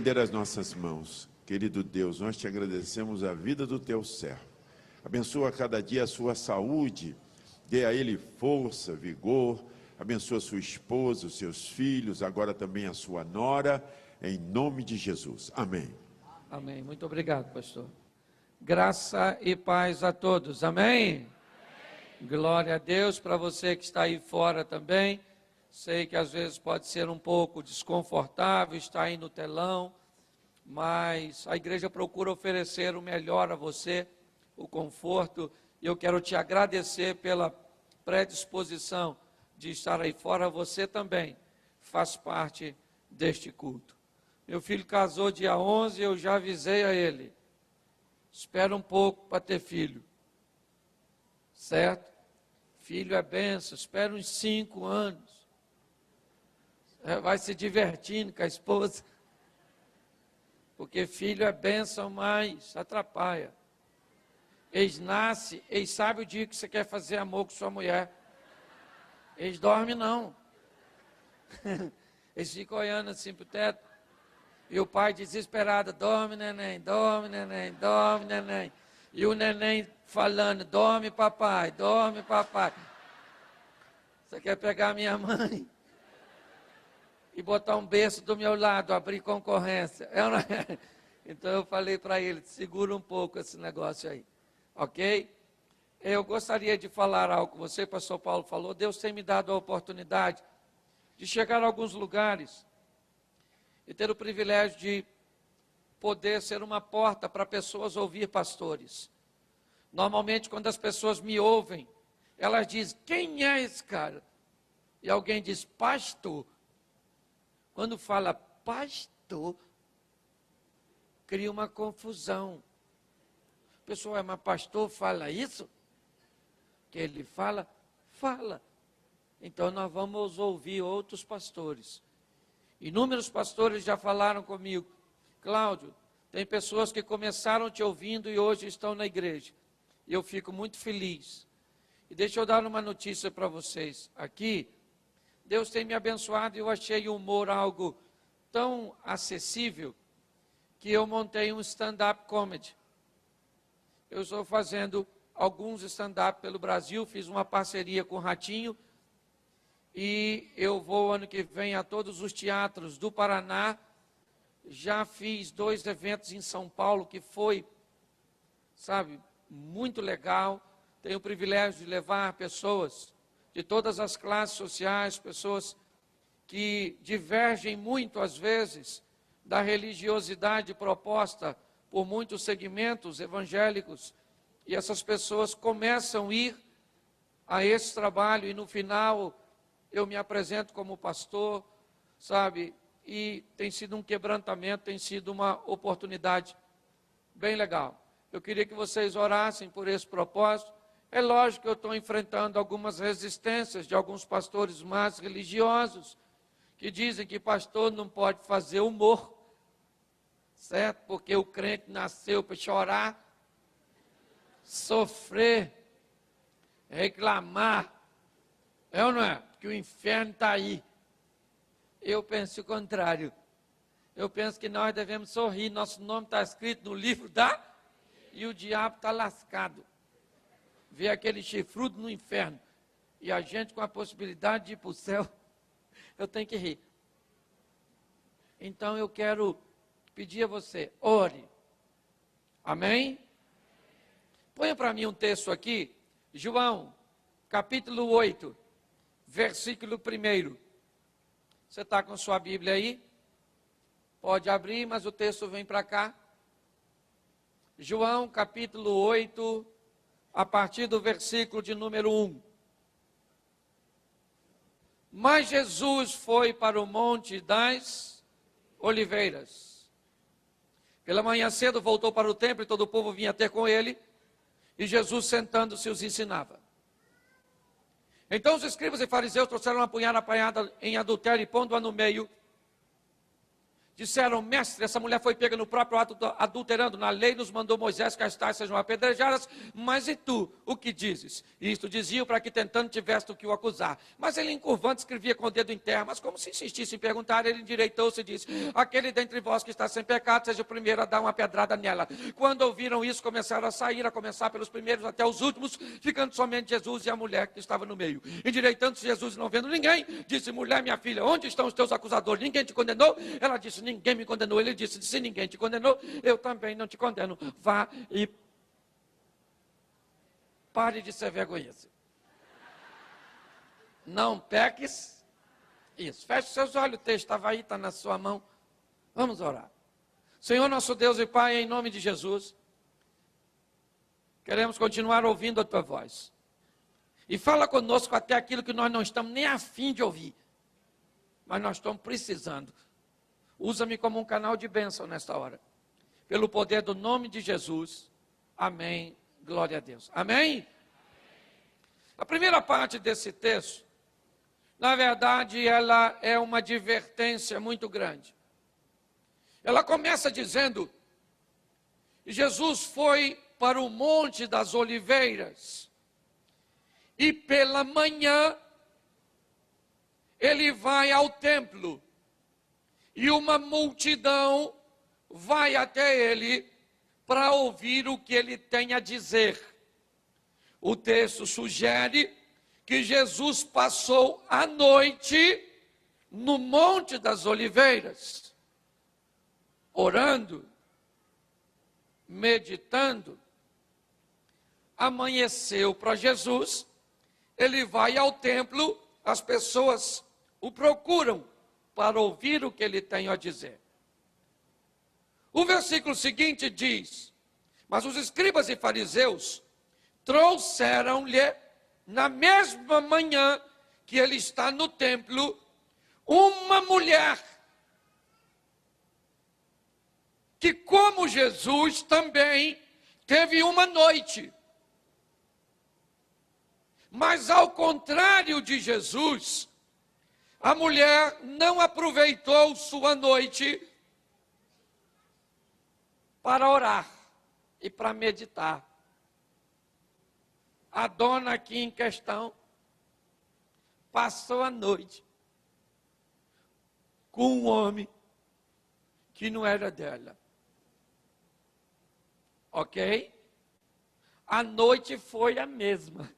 estender as nossas mãos. Querido Deus, nós te agradecemos a vida do teu servo. Abençoa cada dia a sua saúde, dê a ele força, vigor, abençoa a sua esposa, os seus filhos, agora também a sua nora, em nome de Jesus. Amém. Amém. Muito obrigado, pastor. Graça e paz a todos. Amém? Glória a Deus. Para você que está aí fora também, sei que às vezes pode ser um pouco desconfortável estar aí no telão, mas a igreja procura oferecer o melhor a você, o conforto, e eu quero te agradecer pela predisposição de estar aí fora. Você também faz parte deste culto. Meu filho casou dia 11, eu já avisei a ele, espera um pouco para ter filho, certo? Filho é bênção, espera uns 5 anos, vai se divertindo com a esposa, porque filho é bênção, mas atrapalha. Eles nascem, eles sabem o dia que você quer fazer amor com sua mulher, eles dormem não, eles ficam olhando assim para o teto, e o pai desesperado, dorme neném, dorme neném, dorme neném. E o neném falando, dorme papai, dorme papai. Você quer pegar minha mãe e botar um berço do meu lado, abrir concorrência? Então eu falei para ele, segura um pouco esse negócio aí, ok? Eu gostaria de falar algo com você, o pastor Paulo falou, Deus tem me dado a oportunidade de chegar a alguns lugares e ter o privilégio de poder ser uma porta para pessoas ouvir pastores. Normalmente, quando as pessoas me ouvem, elas dizem, quem é esse cara? E alguém diz, pastor. Quando fala pastor, cria uma confusão. A pessoa, mas pastor fala isso? Que ele fala? Fala. Então, nós vamos ouvir outros pastores. Inúmeros pastores já falaram comigo, Cláudio, tem pessoas que começaram te ouvindo e hoje estão na igreja. E eu fico muito feliz. E deixa eu dar uma notícia para vocês. Aqui, Deus tem me abençoado e eu achei o humor algo tão acessível que eu montei um stand-up comedy. Eu estou fazendo alguns stand-up pelo Brasil, fiz uma parceria com o Ratinho, e eu vou ano que vem a todos os teatros do Paraná. Já fiz 2 eventos em São Paulo que foi, sabe, muito legal. Tenho o privilégio de levar pessoas de todas as classes sociais, pessoas que divergem muito às vezes da religiosidade proposta por muitos segmentos evangélicos. E essas pessoas começam a ir a esse trabalho e no final eu me apresento como pastor, sabe, e tem sido um quebrantamento, tem sido uma oportunidade bem legal. Eu queria que vocês orassem por esse propósito. É lógico que eu estou enfrentando algumas resistências de alguns pastores mais religiosos, que dizem que pastor não pode fazer humor, certo? Porque o crente nasceu para chorar, sofrer, reclamar, é ou não é? Que o inferno está aí. Eu penso o contrário. Eu penso que nós devemos sorrir. Nosso nome está escrito no livro da... E o diabo está lascado. Vê aquele chifrudo no inferno. E a gente com a possibilidade de ir para o céu. Eu tenho que rir. Então eu quero pedir a você, ore. Amém? Ponha para mim um texto aqui. João, capítulo 8. Versículo 1. Você está com sua Bíblia aí? Pode abrir, mas o texto vem para cá. João capítulo 8, a partir do versículo de número 1. Mas Jesus foi para o Monte das Oliveiras. Pela manhã cedo voltou para o templo e todo o povo vinha ter com ele. E Jesus sentando-se os ensinava. Então os escribas e fariseus trouxeram uma punhada apanhada em adultério e pondo-a no meio, disseram: mestre, essa mulher foi pega no próprio ato adulterando. Na lei nos mandou Moisés que as tais sejam apedrejadas, mas e tu, o que dizes? E isto diziam para que tentando tivesse o que o acusar. Mas ele encurvando escrevia com o dedo em terra, mas como se insistisse em perguntar, ele endireitou-se e disse: aquele dentre vós que está sem pecado, seja o primeiro a dar uma pedrada nela. Quando ouviram isso, começaram a sair, a começar pelos primeiros até os últimos, ficando somente Jesus e a mulher que estava no meio. Endireitando-se Jesus, não vendo ninguém, disse: mulher, minha filha, onde estão os teus acusadores? Ninguém te condenou? Ela disse: ninguém me condenou. Ele disse: se ninguém te condenou, eu também não te condeno. Vá e pare de ser vergonhoso. Não peques. Isso. Feche seus olhos, o texto estava aí, está na sua mão. Vamos orar. Senhor nosso Deus e Pai, em nome de Jesus, queremos continuar ouvindo a Tua voz. E fala conosco até aquilo que nós não estamos nem a fim de ouvir. Mas nós estamos precisando. Usa-me como um canal de bênção nesta hora. Pelo poder do nome de Jesus. Amém. Glória a Deus. Amém? A primeira parte desse texto, na verdade, ela é uma advertência muito grande. Ela começa dizendo: Jesus foi para o Monte das Oliveiras. E pela manhã, ele vai ao templo. E uma multidão vai até ele para ouvir o que ele tem a dizer. O texto sugere que Jesus passou a noite no Monte das Oliveiras, orando, meditando. Amanheceu para Jesus, ele vai ao templo, as pessoas o procuram para ouvir o que ele tem a dizer. O versículo seguinte diz: mas os escribas e fariseus trouxeram-lhe, na mesma manhã que ele está no templo, uma mulher, que como Jesus também teve uma noite. Mas ao contrário de Jesus, a mulher não aproveitou sua noite para orar e para meditar. A dona aqui em questão passou a noite com um homem que não era dela. Ok? A noite foi a mesma.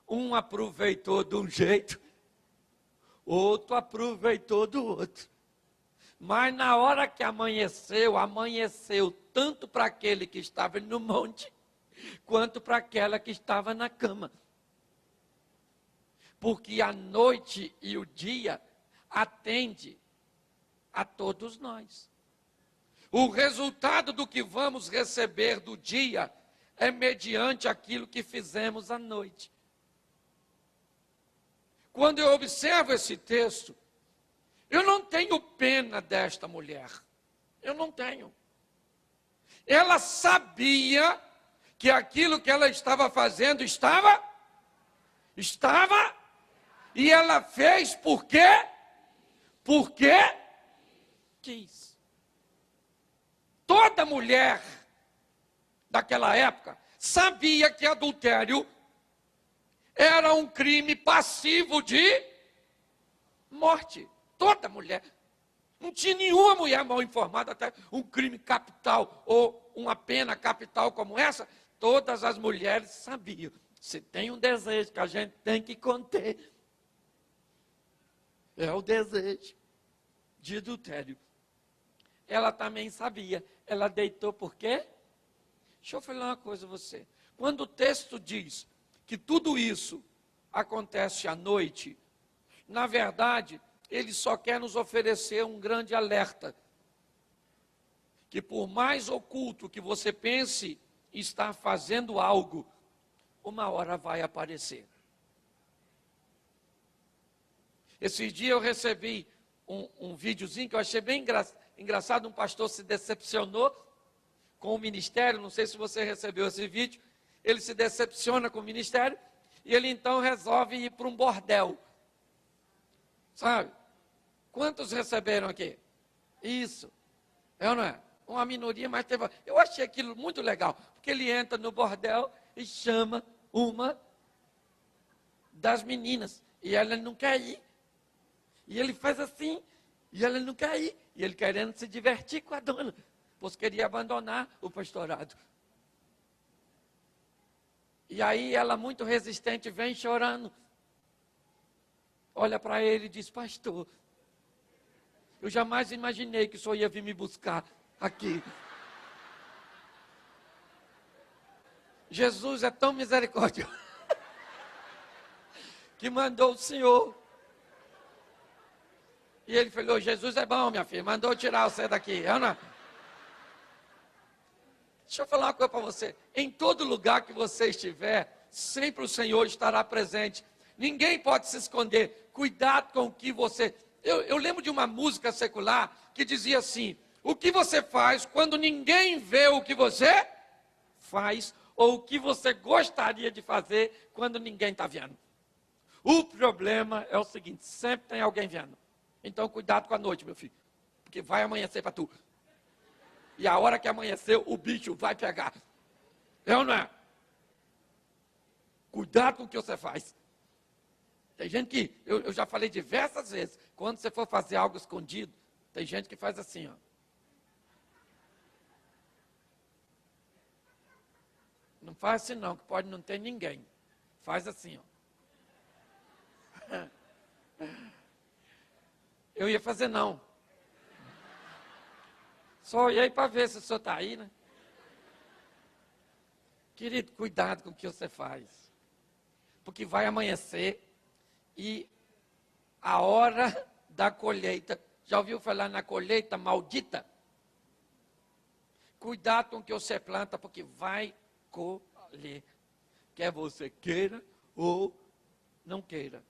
Um aproveitou de um jeito, outro aproveitou do outro. Mas na hora que amanheceu, amanheceu tanto para aquele que estava no monte, quanto para aquela que estava na cama. Porque a noite e o dia atende a todos nós. O resultado do que vamos receber do dia é mediante aquilo que fizemos à noite. Quando eu observo esse texto, eu não tenho pena desta mulher. Eu não tenho. Ela sabia que aquilo que ela estava fazendo estava, e ela fez por quê? Porque quis. Toda mulher daquela época sabia que adultério era um crime passivo de morte. Toda mulher. Não tinha nenhuma mulher mal informada até um crime capital ou uma pena capital como essa. Todas as mulheres sabiam. Se tem um desejo que a gente tem que conter, é o desejo de adultério. Ela também sabia. Ela deitou por quê? Deixa eu falar uma coisa a você. Quando o texto diz que tudo isso acontece à noite, na verdade, ele só quer nos oferecer um grande alerta. Que por mais oculto que você pense estar fazendo algo, uma hora vai aparecer. Esse dia eu recebi um videozinho que eu achei bem engraçado. Um pastor se decepcionou com o ministério. Não sei se você recebeu esse vídeo. Ele se decepciona com o ministério e ele então resolve ir para um bordel. Sabe? Quantos receberam aqui? Isso. É ou não é? Uma minoria, mas teve... Eu achei aquilo muito legal, porque ele entra no bordel e chama uma das meninas, e ela não quer ir. E ele faz assim, e ela não quer ir. E ele querendo se divertir com a dona, pois queria abandonar o pastorado. E aí ela, muito resistente, vem chorando. Olha para ele e diz: pastor, eu jamais imaginei que o senhor ia vir me buscar aqui. Jesus é tão misericordioso que mandou o senhor. E ele falou: Jesus é bom, minha filha, mandou tirar você daqui. Ana, deixa eu falar uma coisa para você. Em todo lugar que você estiver, sempre o Senhor estará presente. Ninguém pode se esconder. Cuidado com o que você... Eu lembro de uma música secular que dizia assim: o que você faz quando ninguém vê o que você faz, ou o que você gostaria de fazer quando ninguém está vendo. O problema é o seguinte: sempre tem alguém vendo. Então cuidado com a noite, meu filho, porque vai amanhecer para tu. E a hora que amanhecer, o bicho vai pegar. É ou não é? Cuidado com o que você faz. Tem gente que, eu já falei diversas vezes, quando você for fazer algo escondido, tem gente que faz assim, ó. Não faz assim não, que pode não ter ninguém. Faz assim, ó. Eu ia fazer não. Só olhei para ver se o senhor está aí, né? Querido, cuidado com o que você faz. Porque vai amanhecer e a hora da colheita. Já ouviu falar na colheita maldita? Cuidado com o que você planta, porque vai colher. Quer você queira ou não queira.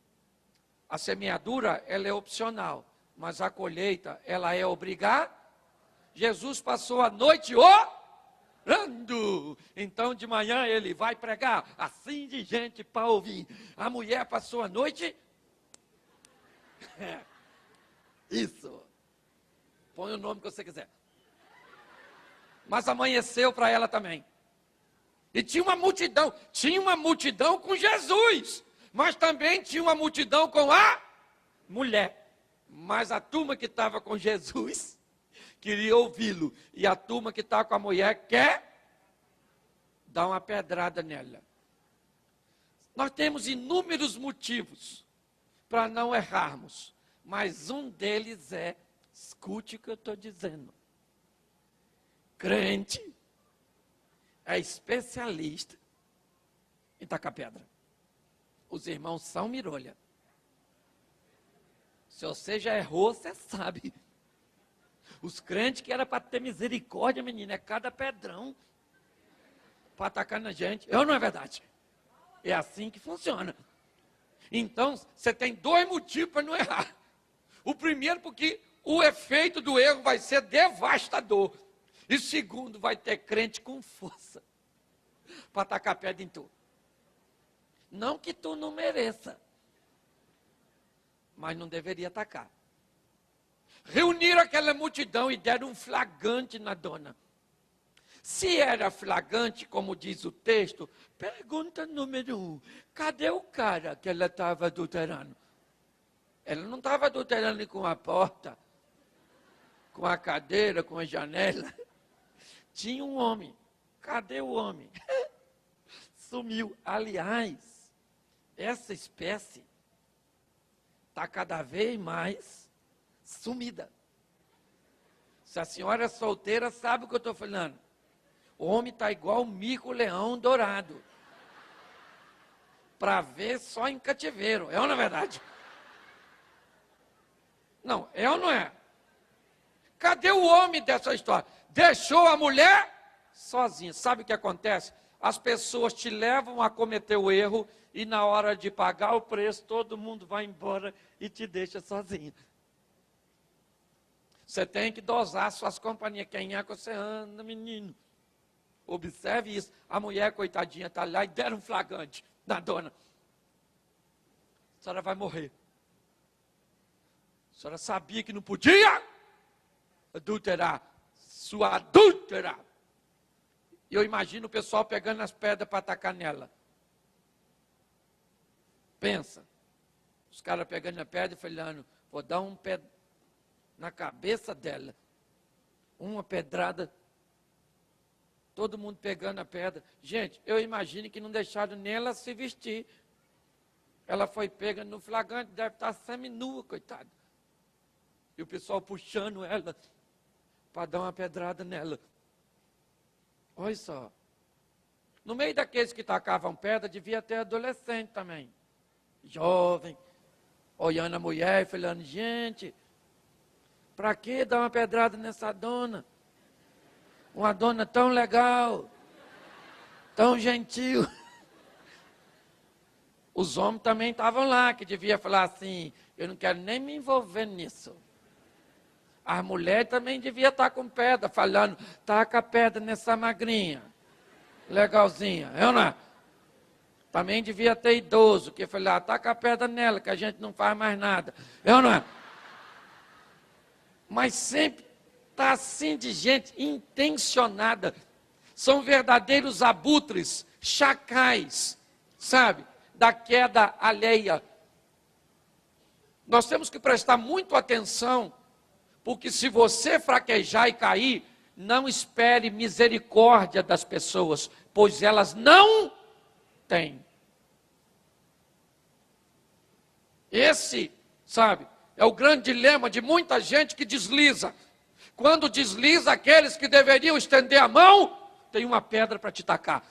A semeadura, ela é opcional, mas a colheita, ela é obrigada. Jesus passou a noite orando. Então, de manhã, ele vai pregar, assim de gente para ouvir. A mulher passou a noite... Isso. Põe o nome que você quiser. Mas amanheceu para ela também. E tinha uma multidão com Jesus. Mas também tinha uma multidão com a mulher. Mas a turma que estava com Jesus queria ouvi-lo. E a turma que está com a mulher quer dar uma pedrada nela. Nós temos inúmeros motivos para não errarmos. Mas um deles é, escute o que eu estou dizendo. Crente é especialista em tacar pedra. Os irmãos são mirolha. Se você já errou, você sabe. Os crentes que era para ter misericórdia, menina, é cada pedrão para atacar na gente. Não é verdade? É assim que funciona. Então, você tem dois motivos para não errar. O primeiro, porque o efeito do erro vai ser devastador. E segundo, vai ter crente com força para atacar pedra em tu. Não que tu não mereça, mas não deveria atacar. Reuniram aquela multidão e deram um flagrante na dona. Se era flagrante, como diz o texto, pergunta número 1, cadê o cara que ela estava adulterando? Ela não estava adulterando com a porta, com a cadeira, com a janela. Tinha um homem. Cadê o homem? Sumiu. Aliás, essa espécie está cada vez mais sumida. Se a senhora é solteira, sabe o que eu estou falando. O homem está igual o mico-leão dourado. Para ver só em cativeiro. É ou não é verdade? Não, é ou não é? Cadê o homem dessa história? Deixou a mulher sozinha. Sabe o que acontece? As pessoas te levam a cometer o erro e na hora de pagar o preço, todo mundo vai embora e te deixa sozinho. Você tem que dosar suas companhias. Quem é que você anda, menino? Observe isso. A mulher, coitadinha, está lá e deram um flagrante na dona. A senhora vai morrer. A senhora sabia que não podia? adulterar, sua adúltera. E eu imagino o pessoal pegando as pedras para atacar nela. Pensa, os caras pegando a pedra e falando, vou dar um pé na cabeça dela. Uma pedrada, todo mundo pegando a pedra. Gente, eu imagino que não deixaram nem ela se vestir. Ela foi pega no flagrante, deve estar seminua, coitada. E o pessoal puxando ela para dar uma pedrada nela. Olha só. No meio daqueles que tacavam pedra, devia ter adolescente também. Jovem, olhando a mulher e falando, gente, para que dar uma pedrada nessa dona? Uma dona tão legal, tão gentil. Os homens também estavam lá, que devia falar assim, eu não quero nem me envolver nisso. As mulheres também deviam estar com pedra, falando, taca a pedra nessa magrinha, legalzinha, eu não é? Também devia ter idoso, que falava, taca a pedra nela, que a gente não faz mais nada, eu não é? Mas sempre está assim de gente intencionada, são verdadeiros abutres, chacais, sabe? Da queda alheia. Nós temos que prestar muito atenção, porque se você fraquejar e cair, não espere misericórdia das pessoas, pois elas não têm. Esse, sabe, é o grande dilema de muita gente que desliza. Quando desliza, aqueles que deveriam estender a mão, tem uma pedra para te tacar.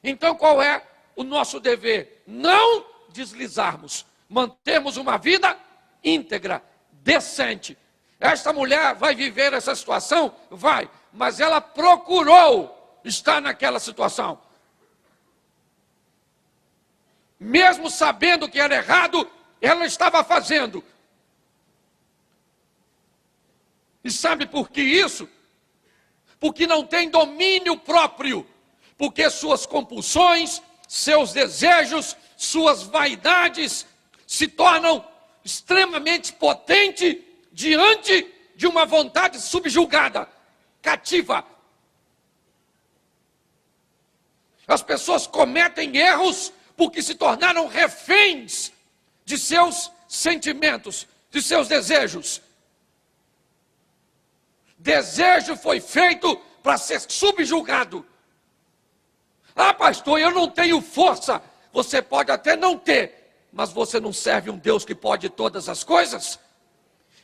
Então qual é o nosso dever? Não deslizarmos, mantermos uma vida íntegra, decente. Esta mulher vai viver essa situação? Vai, mas ela procurou estar naquela situação. Mesmo sabendo que era errado, ela estava fazendo. E sabe por que isso? Porque não tem domínio próprio. Porque suas compulsões, seus desejos, suas vaidades se tornam extremamente potentes diante de uma vontade subjugada, cativa. As pessoas cometem erros porque se tornaram reféns de seus sentimentos, de seus desejos. Desejo foi feito para ser subjugado. Ah, pastor, eu não tenho força. Você pode até não ter, mas você não serve um Deus que pode todas as coisas?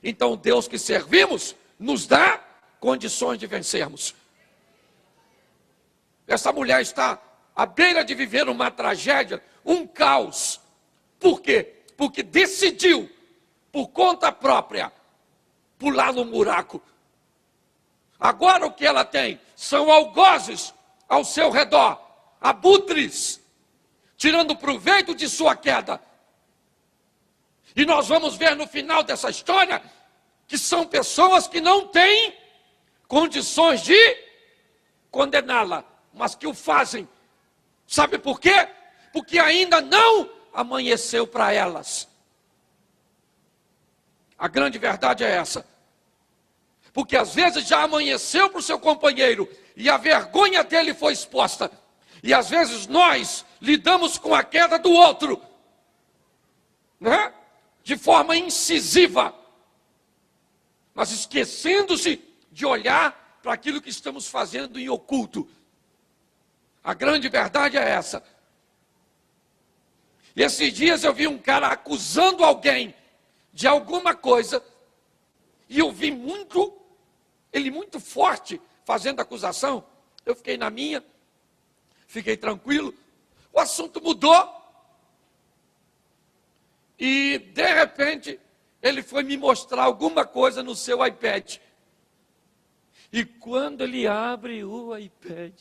Então o Deus que servimos nos dá condições de vencermos. Essa mulher está à beira de viver uma tragédia, um caos. Por quê? Porque decidiu, por conta própria, pular no buraco. Agora o que ela tem são algozes ao seu redor, abutres, tirando proveito de sua queda. E nós vamos ver no final dessa história que são pessoas que não têm condições de condená-la, mas que o fazem. Sabe por quê? Porque ainda não amanheceu para elas. A grande verdade é essa. Porque às vezes já amanheceu para o seu companheiro e a vergonha dele foi exposta. E às vezes nós lidamos com a queda do outro, né? De forma incisiva, mas esquecendo-se de olhar para aquilo que estamos fazendo em oculto. A grande verdade é essa. E esses dias eu vi um cara acusando alguém de alguma coisa, e eu vi ele muito forte fazendo acusação. Eu fiquei na minha, fiquei tranquilo, o assunto mudou, e de repente ele foi me mostrar alguma coisa no seu iPad. E quando ele abre o iPad,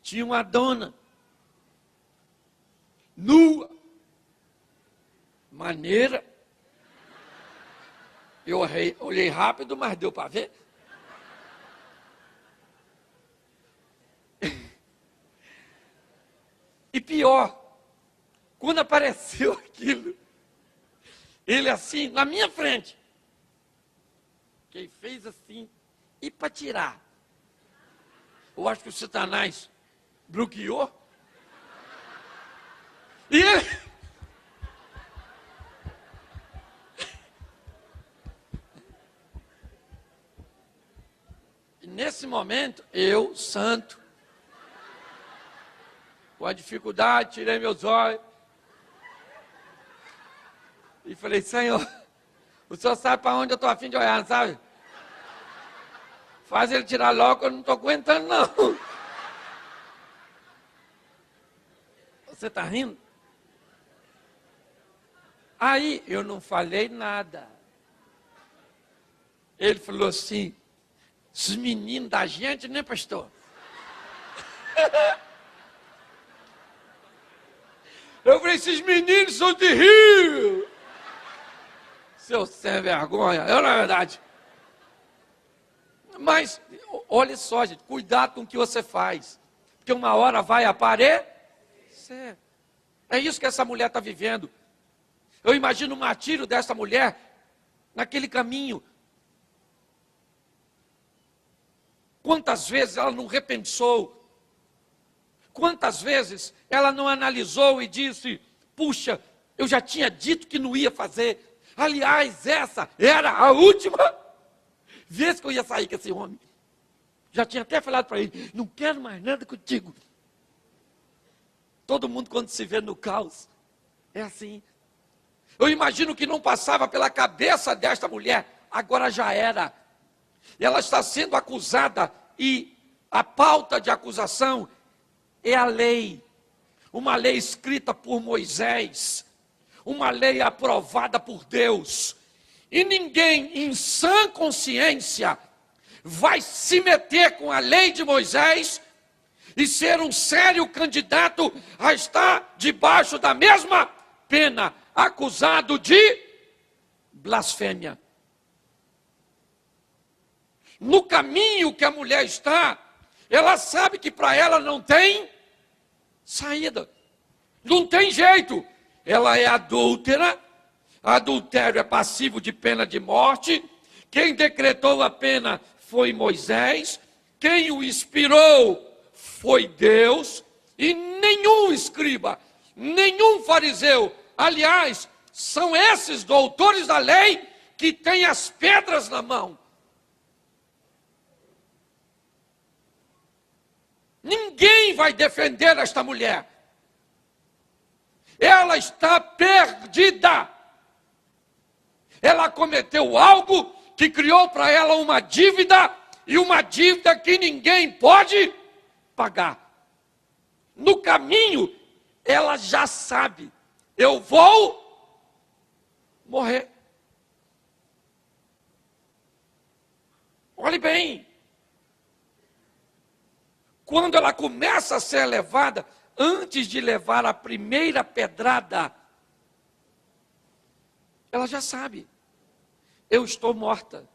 tinha uma dona nua, maneira. Eu olhei rápido, mas deu para ver. E pior, quando apareceu aquilo, ele assim, na minha frente, que ele fez assim, e para tirar? Eu acho que o Satanás bloqueou. E ele... E nesse momento, eu, santo, com a dificuldade, tirei meus olhos e falei, Senhor, o Senhor sabe para onde eu estou a fim de olhar, sabe? Faz ele tirar logo, eu não estou aguentando, não. Você está rindo? Aí eu não falei nada. Ele falou assim, esses meninos da gente, né, pastor? Eu falei, esses meninos são de rir. Seu sem vergonha. Eu, na verdade. Mas, olha só, gente, cuidado com o que você faz. Porque uma hora vai aparecer. É isso que essa mulher está vivendo. Eu imagino o martírio dessa mulher naquele caminho. Quantas vezes ela não repensou? Quantas vezes ela não analisou e disse, puxa, eu já tinha dito que não ia fazer. Aliás, essa era a última vez que eu ia sair com esse homem. Já tinha até falado para ele, não quero mais nada contigo. Todo mundo quando se vê no caos, é assim. Eu imagino que não passava pela cabeça desta mulher, agora já era. Ela está sendo acusada e a pauta de acusação é a lei. Uma lei escrita por Moisés. Uma lei aprovada por Deus. E ninguém em sã consciência vai se meter com a lei de Moisés e ser um sério candidato a estar debaixo da mesma pena, acusado de blasfêmia. No caminho que a mulher está, ela sabe que para ela não tem saída, não tem jeito. Ela é adúltera, adultério é passivo de pena de morte. Quem decretou a pena foi Moisés, quem o inspirou foi Deus, e nenhum escriba, nenhum fariseu, aliás, são esses doutores da lei que têm as pedras na mão. Ninguém vai defender esta mulher. Ela está perdida. Ela cometeu algo que criou para ela uma dívida, e uma dívida que ninguém pode pagar. No caminho, ela já sabe, eu vou morrer. Olhe bem. Quando ela começa a ser levada, antes de levar a primeira pedrada, ela já sabe, eu estou morta.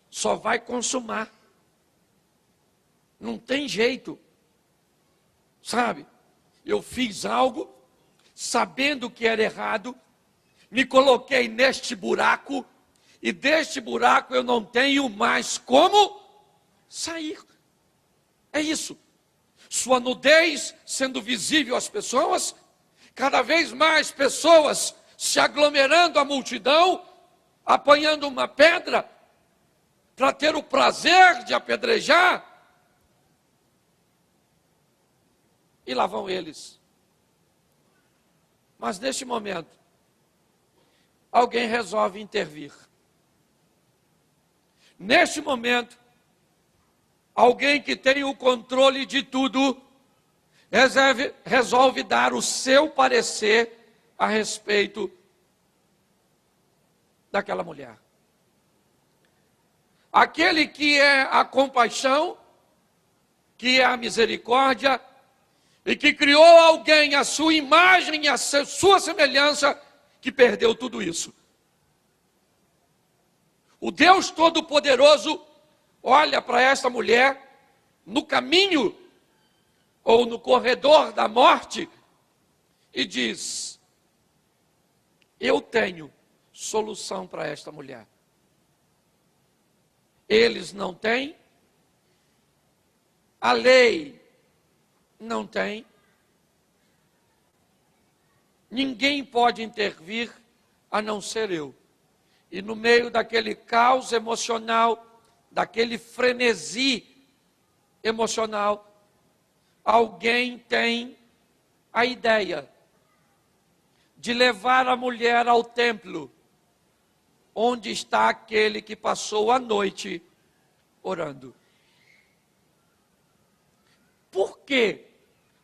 Só vai consumar. Não tem jeito. Sabe? Eu fiz algo, sabendo que era errado, me coloquei neste buraco, e deste buraco eu não tenho mais como sair. É isso. Sua nudez sendo visível às pessoas, cada vez mais pessoas se aglomerando à multidão, apanhando uma pedra para ter o prazer de apedrejar. E lá vão eles. Mas neste momento, alguém resolve intervir. Neste momento, alguém que tem o controle de tudo, resolve dar o seu parecer a respeito daquela mulher. Aquele que é a compaixão, que é a misericórdia, e que criou alguém à sua imagem e à sua semelhança, que perdeu tudo isso. O Deus Todo-Poderoso olha para esta mulher no caminho ou no corredor da morte e diz: eu tenho solução para esta mulher. Eles não têm, a lei não tem, ninguém pode intervir a não ser eu. E no meio daquele caos emocional, daquele frenesi emocional, alguém tem a ideia de levar a mulher ao templo, onde está aquele que passou a noite orando. Por que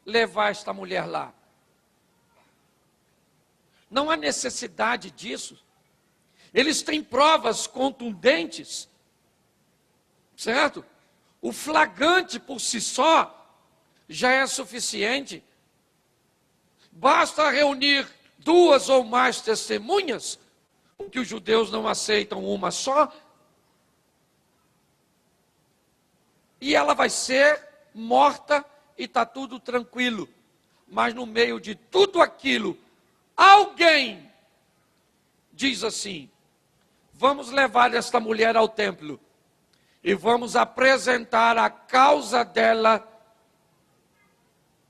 levar esta mulher lá? Não há necessidade disso. Eles têm provas contundentes, certo? O flagrante por si só já é suficiente. Basta reunir 2 ou mais testemunhas, porque os judeus não aceitam uma só, e ela vai ser morta e está tudo tranquilo. Mas no meio de tudo aquilo, alguém diz assim: vamos levar esta mulher ao templo e vamos apresentar a causa dela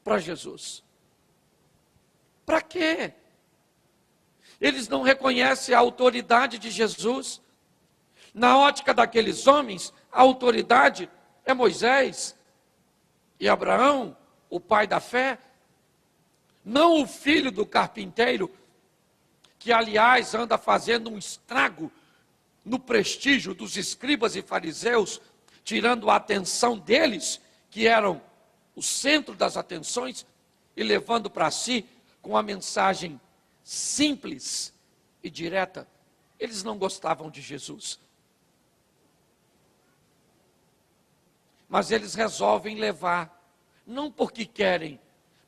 para Jesus. Para quê? Eles não reconhecem a autoridade de Jesus. Na ótica daqueles homens, a autoridade é Moisés e Abraão, o pai da fé, não o filho do carpinteiro, que aliás anda fazendo um estrago no prestígio dos escribas e fariseus, tirando a atenção deles, que eram o centro das atenções, e levando para si com a mensagem simples e direta. Eles não gostavam de Jesus. Mas eles resolvem levar, não porque querem,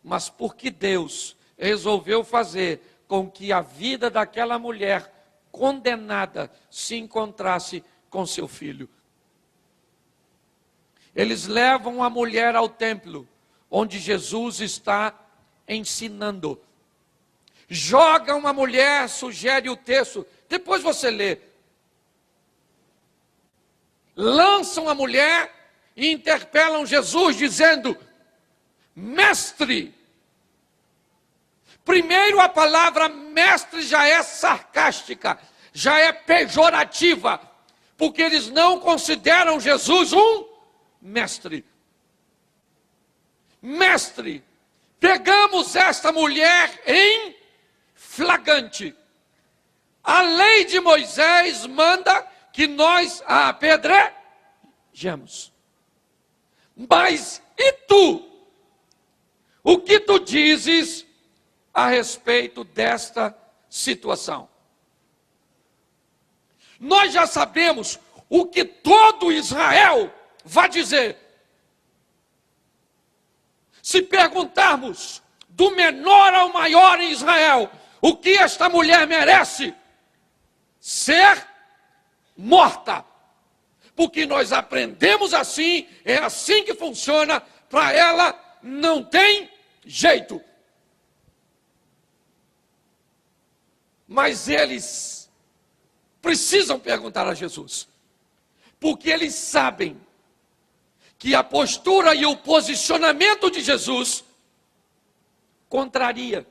mas porque Deus resolveu fazer com que a vida daquela mulher condenada se encontrasse com seu filho. Eles levam a mulher ao templo, onde Jesus está ensinando. Jogam a mulher, sugere o texto, depois você lê. Lançam a mulher e interpelam Jesus dizendo: mestre. Primeiro, a palavra mestre já é sarcástica, já é pejorativa, porque eles não consideram Jesus um mestre. Mestre, pegamos esta mulher em flagrante. A lei de Moisés manda que nós a apedrejemos. Mas e tu? O que tu dizes a respeito desta situação? Nós já sabemos o que todo Israel vai dizer. Se perguntarmos do menor ao maior em Israel, o que esta mulher merece? Ser morta. Porque nós aprendemos assim, é assim que funciona, para ela não tem jeito. Mas eles precisam perguntar a Jesus, porque eles sabem que a postura e o posicionamento de Jesus contraria.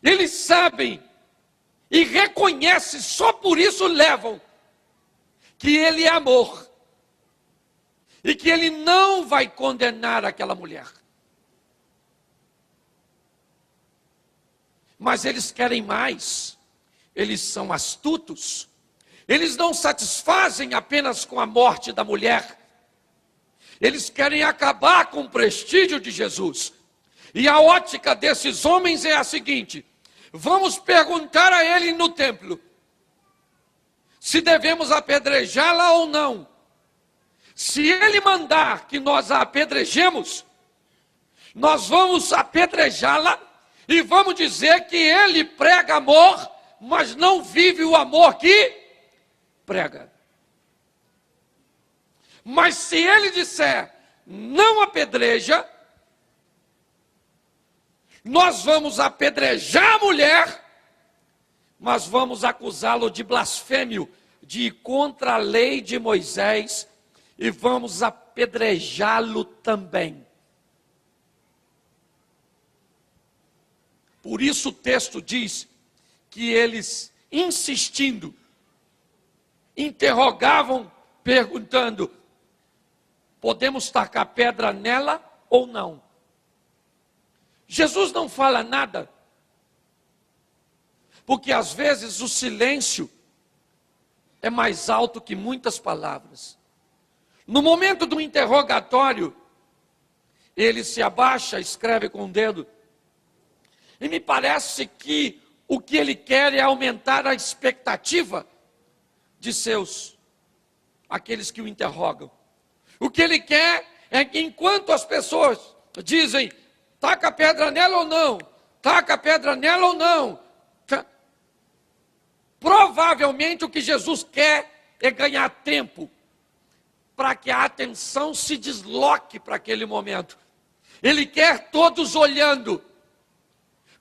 Eles sabem e reconhecem, só por isso levam, que ele é amor e que ele não vai condenar aquela mulher. Mas eles querem mais, eles são astutos, eles não satisfazem apenas com a morte da mulher, eles querem acabar com o prestígio de Jesus. E a ótica desses homens é a seguinte: vamos perguntar a ele no templo se devemos apedrejá-la ou não. Se ele mandar que nós a apedrejemos, nós vamos apedrejá-la e vamos dizer que ele prega amor, mas não vive o amor que prega. Mas se ele disser não apedreja, nós vamos apedrejar a mulher, mas vamos acusá-lo de blasfêmio, de ir contra a lei de Moisés e vamos apedrejá-lo também. Por isso o texto diz que eles, insistindo, interrogavam, perguntando: podemos tacar pedra nela ou não? Jesus não fala nada, porque às vezes o silêncio é mais alto que muitas palavras. No momento do interrogatório, ele se abaixa, escreve com o dedo, e me parece que o que ele quer é aumentar a expectativa de aqueles que o interrogam. O que ele quer é que enquanto as pessoas dizem, taca a pedra nela ou não, taca a pedra nela ou não, provavelmente o que Jesus quer é ganhar tempo, para que a atenção se desloque para aquele momento. Ele quer todos olhando.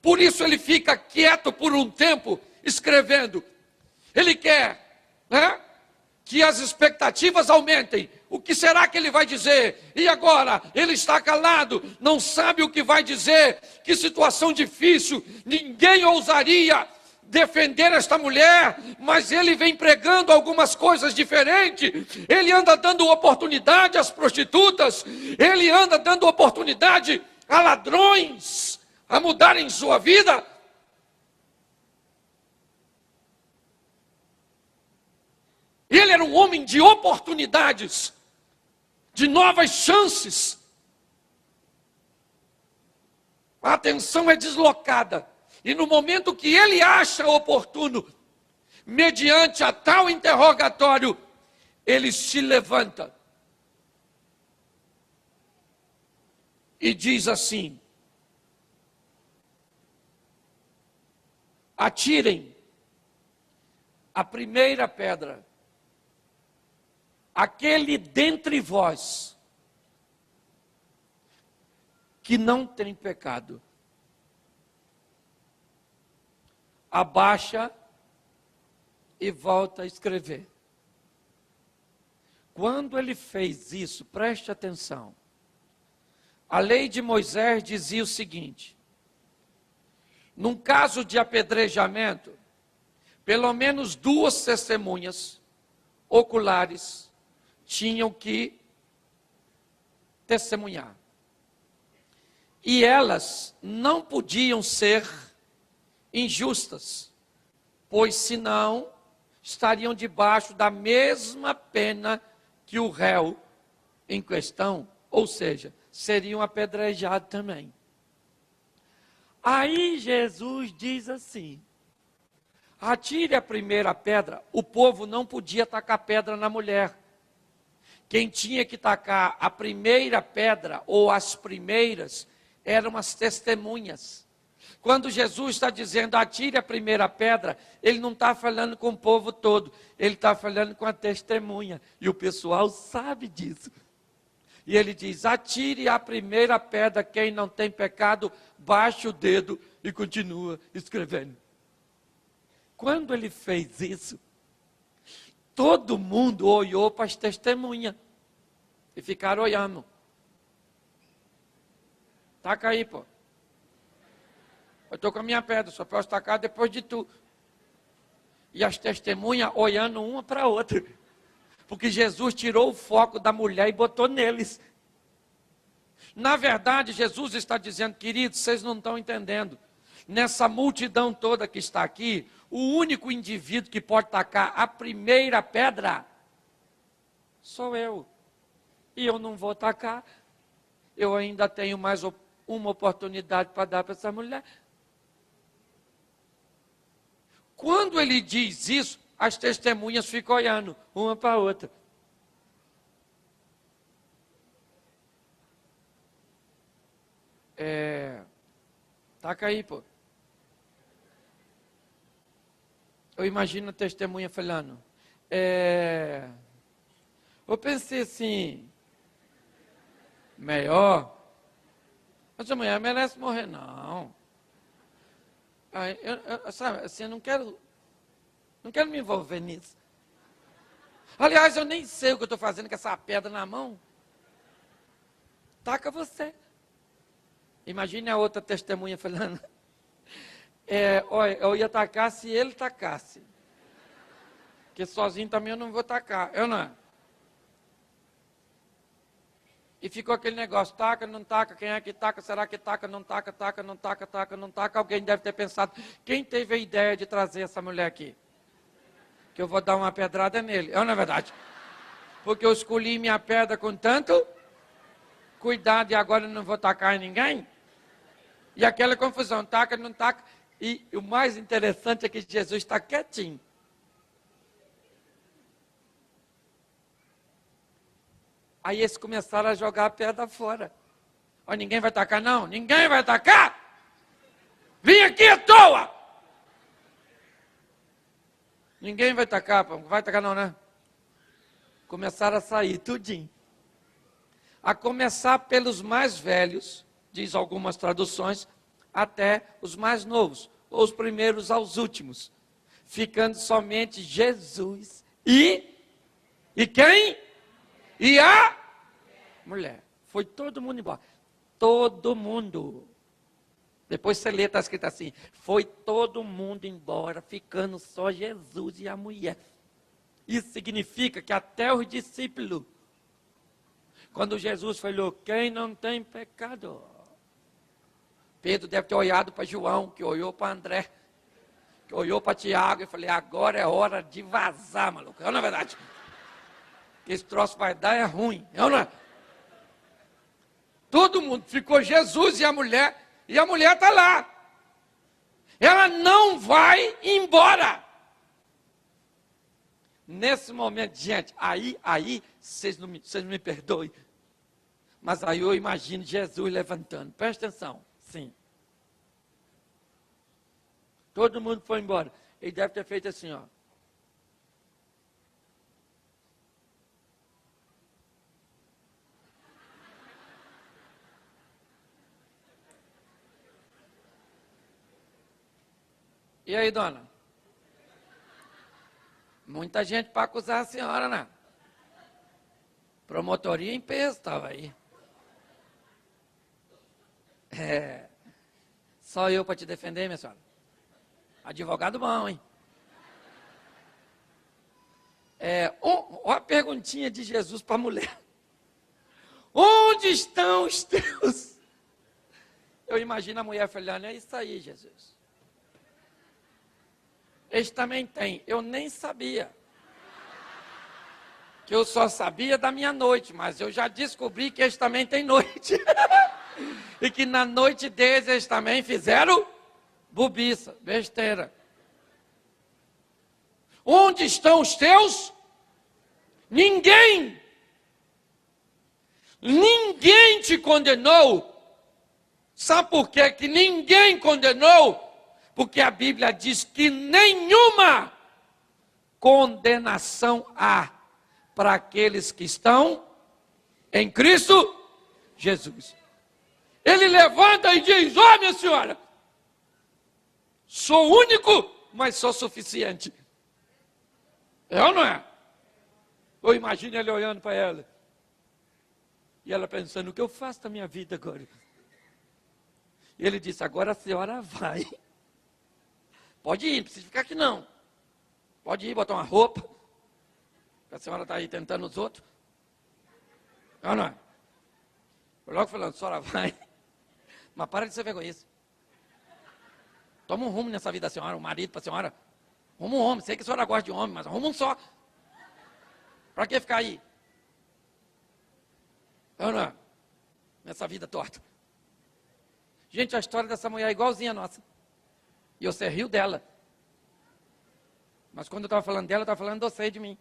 Por isso ele fica quieto por um tempo, escrevendo. Ele quer, que as expectativas aumentem. O que será que ele vai dizer? E agora? Ele está calado, não sabe o que vai dizer. Que situação difícil. Ninguém ousaria defender esta mulher, mas ele vem pregando algumas coisas diferentes. Ele anda dando oportunidade às prostitutas. Ele anda dando oportunidade a ladrões a mudarem sua vida. Ele era um homem de oportunidades, de novas chances. A atenção é deslocada. E no momento que ele acha oportuno, mediante a tal interrogatório, ele se levanta e diz assim: atirem a primeira pedra, aquele dentre vós que não tem pecado. Abaixa e volta a escrever. Quando ele fez isso, preste atenção. A lei de Moisés dizia o seguinte: num caso de apedrejamento, pelo menos 2 testemunhas oculares tinham que testemunhar. E elas não podiam ser injustas, pois senão estariam debaixo da mesma pena que o réu em questão, ou seja, seriam apedrejados também. Aí Jesus diz assim: atire a primeira pedra. O povo não podia tacar pedra na mulher. Quem tinha que tacar a primeira pedra, ou as primeiras, eram as testemunhas. Quando Jesus está dizendo atire a primeira pedra, ele não está falando com o povo todo, ele está falando com a testemunha, e o pessoal sabe disso. E ele diz: atire a primeira pedra, quem não tem pecado, baixe o dedo e continua escrevendo. Quando ele fez isso, todo mundo olhou para as testemunhas e ficaram olhando. Taca aí, pô. Eu estou com a minha pedra, só posso tacar depois de tu. E as testemunhas olhando uma para a outra. Porque Jesus tirou o foco da mulher e botou neles. Na verdade, Jesus está dizendo: queridos, vocês não estão entendendo. Nessa multidão toda que está aqui, o único indivíduo que pode tacar a primeira pedra sou eu. E eu não vou tacar. Eu ainda tenho mais uma oportunidade para dar para essa mulher. Quando ele diz isso, as testemunhas ficam olhando uma para a outra. Taca aí, pô. Eu imagino a testemunha falando. Eu pensei assim, melhor. Essa mulher merece morrer, não. Sabe, assim, eu não quero me envolver nisso. Aliás, eu nem sei o que eu estou fazendo com essa pedra na mão. Taca você. Imagine a outra testemunha falando. Olha, eu ia tacar se ele tacasse. Porque sozinho também eu não vou tacar. Eu não. E ficou aquele negócio, taca, não taca, quem é que taca, será que taca, não taca, taca, não taca, taca, não taca. Alguém deve ter pensado, quem teve a ideia de trazer essa mulher aqui? Que eu vou dar uma pedrada nele. Não é verdade? Porque eu escolhi minha pedra com tanto cuidado e agora eu não vou tacar em ninguém. E aquela confusão, taca, não taca. E o mais interessante é que Jesus está quietinho. Aí eles começaram a jogar a pedra fora. Ó, ninguém vai tacar não? Ninguém vai tacar? Vim aqui à toa! Ninguém vai tacar, pô. Vai tacar não, né? Começaram a sair, tudinho. A começar pelos mais velhos, diz algumas traduções, até os mais novos, ou os primeiros aos últimos. Ficando somente Jesus e quem? E a mulher. Foi todo mundo embora. Todo mundo. Depois você lê, está escrito assim. Foi todo mundo embora, ficando só Jesus e a mulher. Isso significa que até os discípulos, quando Jesus falou, quem não tem pecado? Pedro deve ter olhado para João, que olhou para André, que olhou para Tiago e falei, agora é hora de vazar, maluco. Não é verdade? Que esse troço vai dar é ruim, não é? Todo mundo, ficou Jesus e a mulher está lá. Ela não vai embora. Nesse momento, gente, aí, vocês não me perdoem, mas aí eu imagino Jesus levantando, presta atenção, sim. Todo mundo foi embora, ele deve ter feito assim, ó. E aí, dona? Muita gente para acusar a senhora, né? Promotoria em peso estava aí. Só eu para te defender, minha senhora. Advogado bom, hein? Olha a perguntinha de Jesus para a mulher. Onde estão os teus? Eu imagino a mulher falando, é isso aí, Jesus. Eles também têm. Eu nem sabia. Que eu só sabia da minha noite, mas eu já descobri que eles também têm noite. E que na noite deles eles também fizeram bobiça, besteira. Onde estão os teus? Ninguém te condenou. Sabe por quê que ninguém condenou? Porque a Bíblia diz que nenhuma condenação há para aqueles que estão em Cristo Jesus. Ele levanta e diz, ó minha senhora, sou único, mas sou suficiente. É ou não é? Eu imagino ele olhando para ela. E ela pensando, o que eu faço da minha vida agora? E ele disse, agora a senhora vai. Pode ir, não precisa ficar aqui não. Pode ir, botar uma roupa. A senhora está aí tentando os outros. Não, não é? Eu logo falando, a senhora vai. Mas para de ser vergonhosa. Toma um rumo nessa vida da senhora, um marido para a senhora. Arruma um homem, sei que a senhora gosta de homem, mas arruma um só. Para que ficar aí? Não, não é? Nessa vida torta. Gente, a história dessa mulher é igualzinha a nossa. E você riu dela. Mas quando eu estava falando dela, eu estava falando de você e de mim.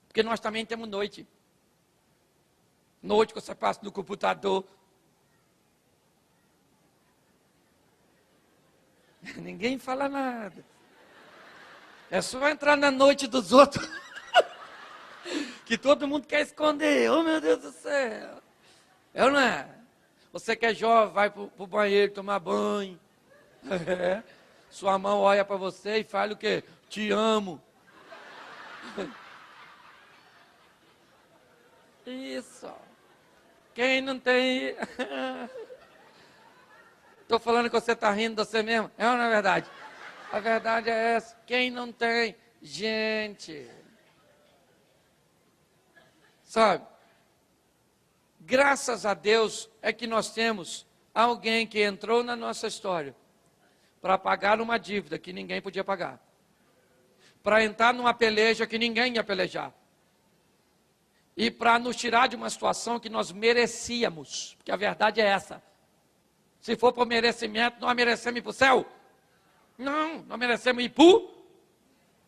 Porque nós também temos noite. Noite que você passa no computador. Ninguém fala nada. É só entrar na noite dos outros. Que todo mundo quer esconder. Oh, meu Deus do céu. É ou não é? Você que é jovem, vai para o banheiro tomar banho. Sua mão olha para você e fala o quê? Te amo. Isso. Quem não tem... Estou falando que você está rindo de você mesmo. É ou não é verdade? A verdade é essa. Quem não tem? Gente. Sabe? Graças a Deus é que nós temos alguém que entrou na nossa história para pagar uma dívida que ninguém podia pagar. Para entrar numa peleja que ninguém ia pelejar. E para nos tirar de uma situação que nós merecíamos. Porque a verdade é essa. Se for por merecimento, nós merecemos ir para o céu? Não, nós merecemos ir para o...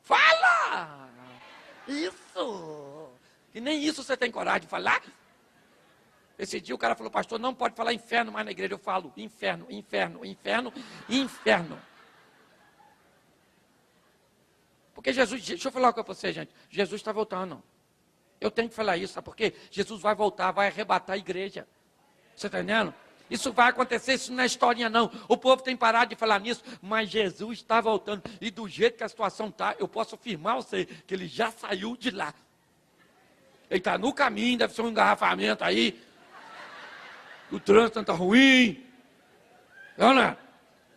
Fala! Isso! Que nem isso você tem coragem de falar? Esse dia o cara falou, pastor, não pode falar inferno mais na igreja. Eu falo, inferno, inferno, inferno, inferno. Porque Jesus, deixa eu falar com você, gente. Jesus está voltando. Eu tenho que falar isso, sabe por quê? Jesus vai voltar, vai arrebatar a igreja. Você está entendendo? Isso vai acontecer, isso não é historinha não. O povo tem parado de falar nisso, mas Jesus está voltando. E do jeito que a situação está, eu posso afirmar a você que ele já saiu de lá. Ele está no caminho, deve ser um engarrafamento aí. O trânsito está ruim. Não é?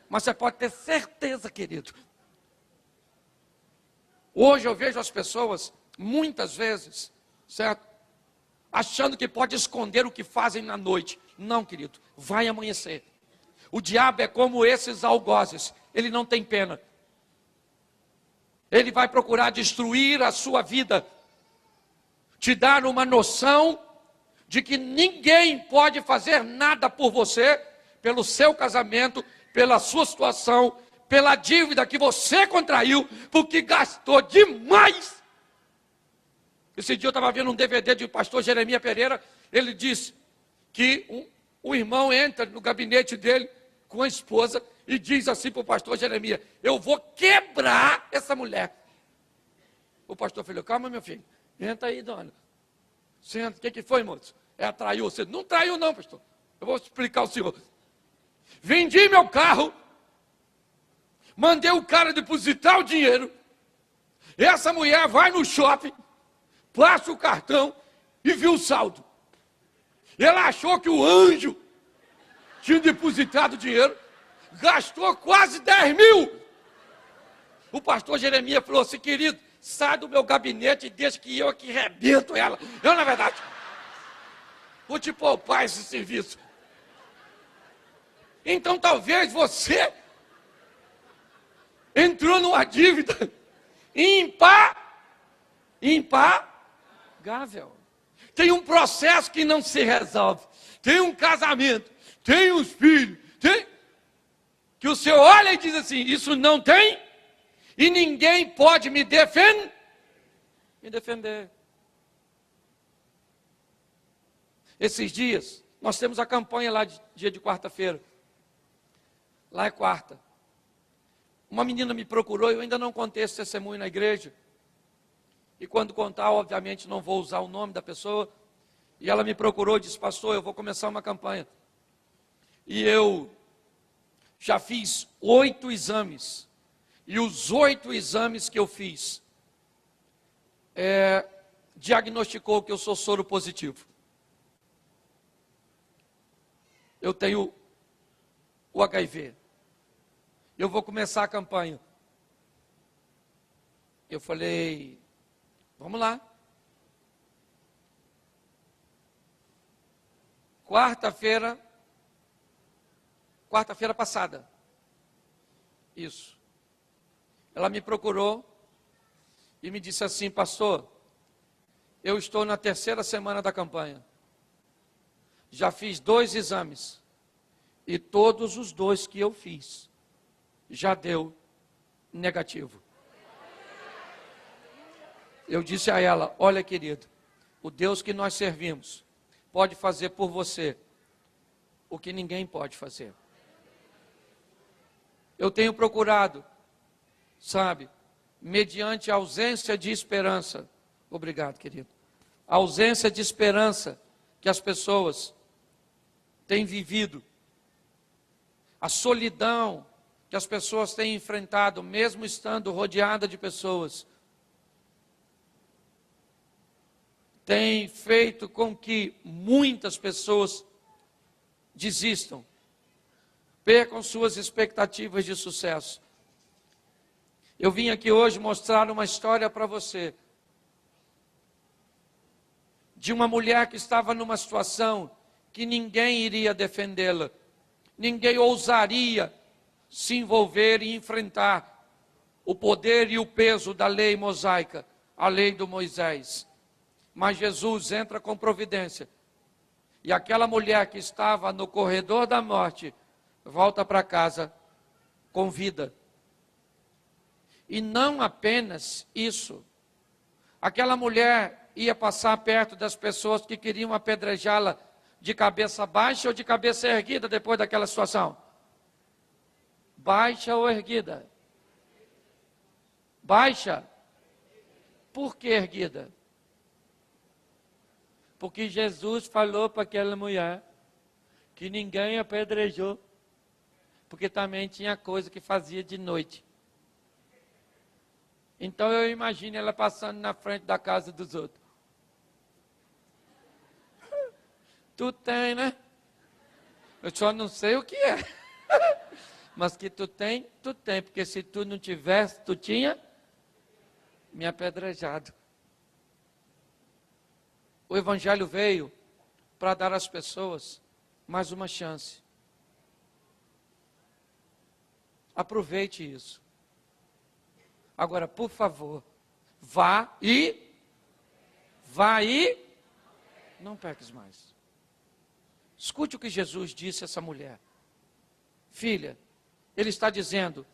Mas você pode ter certeza, querido. Hoje eu vejo as pessoas, muitas vezes, certo? Achando que pode esconder o que fazem na noite. Não, querido, vai amanhecer. O diabo é como esses algozes, ele não tem pena. Ele vai procurar destruir a sua vida. Te dar uma noção de que ninguém pode fazer nada por você, pelo seu casamento, pela sua situação, pela dívida que você contraiu, porque gastou demais. Esse dia eu estava vendo um DVD de pastor Jeremias Pereira, ele disse que o irmão entra no gabinete dele com a esposa e diz assim para o pastor Jeremias, eu vou quebrar essa mulher. O pastor falou, calma meu filho, entra aí dona. Senta, o que foi moço? Ela traiu você? Não traiu não pastor, eu vou explicar ao senhor. Vendi meu carro, mandei o cara depositar o dinheiro, essa mulher vai no shopping, passa o cartão e viu o saldo. Ela achou que o anjo tinha depositado dinheiro, gastou quase 10 mil. O pastor Jeremias falou assim, querido, sai do meu gabinete e deixa que eu aqui rebento ela. Eu, na verdade, vou te poupar esse serviço. Então talvez você entrou numa dívida impagável. Tem um processo que não se resolve. Tem um casamento, tem uns filhos, tem... que o Senhor olha e diz assim, isso não tem, e ninguém pode me defender. Esses dias, nós temos a campanha lá de dia de quarta-feira. Lá é quarta. Uma menina me procurou, eu ainda não contei esse testemunho na igreja. E quando contar, obviamente, não vou usar o nome da pessoa. E ela me procurou e disse, pastor, eu vou começar uma campanha. E eu já fiz 8 exames. E os 8 exames que eu fiz, diagnosticou que eu sou soro positivo. Eu tenho o HIV. Eu vou começar a campanha. Eu falei, vamos lá. Quarta-feira passada. Isso. Ela me procurou e me disse assim, pastor, eu estou na 3ª semana da campanha. Já fiz 2 exames. E todos os 2 que eu fiz, já deu negativo. Eu disse a ela, olha querido, o Deus que nós servimos, pode fazer por você o que ninguém pode fazer. Eu tenho procurado, sabe, mediante a ausência de esperança, obrigado querido, a ausência de esperança que as pessoas têm vivido, a solidão que as pessoas têm enfrentado, mesmo estando rodeada de pessoas, tem feito com que muitas pessoas desistam, percam suas expectativas de sucesso. Eu vim aqui hoje mostrar uma história para você, de uma mulher que estava numa situação que ninguém iria defendê-la, ninguém ousaria se envolver e enfrentar o poder e o peso da lei mosaica, a lei do Moisés. Mas Jesus entra com providência, e aquela mulher que estava no corredor da morte, volta para casa com vida. E não apenas isso, aquela mulher ia passar perto das pessoas que queriam apedrejá-la de cabeça baixa ou de cabeça erguida depois daquela situação. Baixa ou erguida? Baixa. Por que erguida? Porque Jesus falou para aquela mulher que ninguém apedrejou, porque também tinha coisa que fazia de noite. Então eu imagino ela passando na frente da casa dos outros. Tu tem, né? Eu só não sei o que é. Mas que tu tem, porque se tu não tivesse, tu tinha me apedrejado. O Evangelho veio para dar às pessoas mais uma chance. Aproveite isso. Agora, por favor, vá e não peques mais. Escute o que Jesus disse a essa mulher. Filha, Ele está dizendo,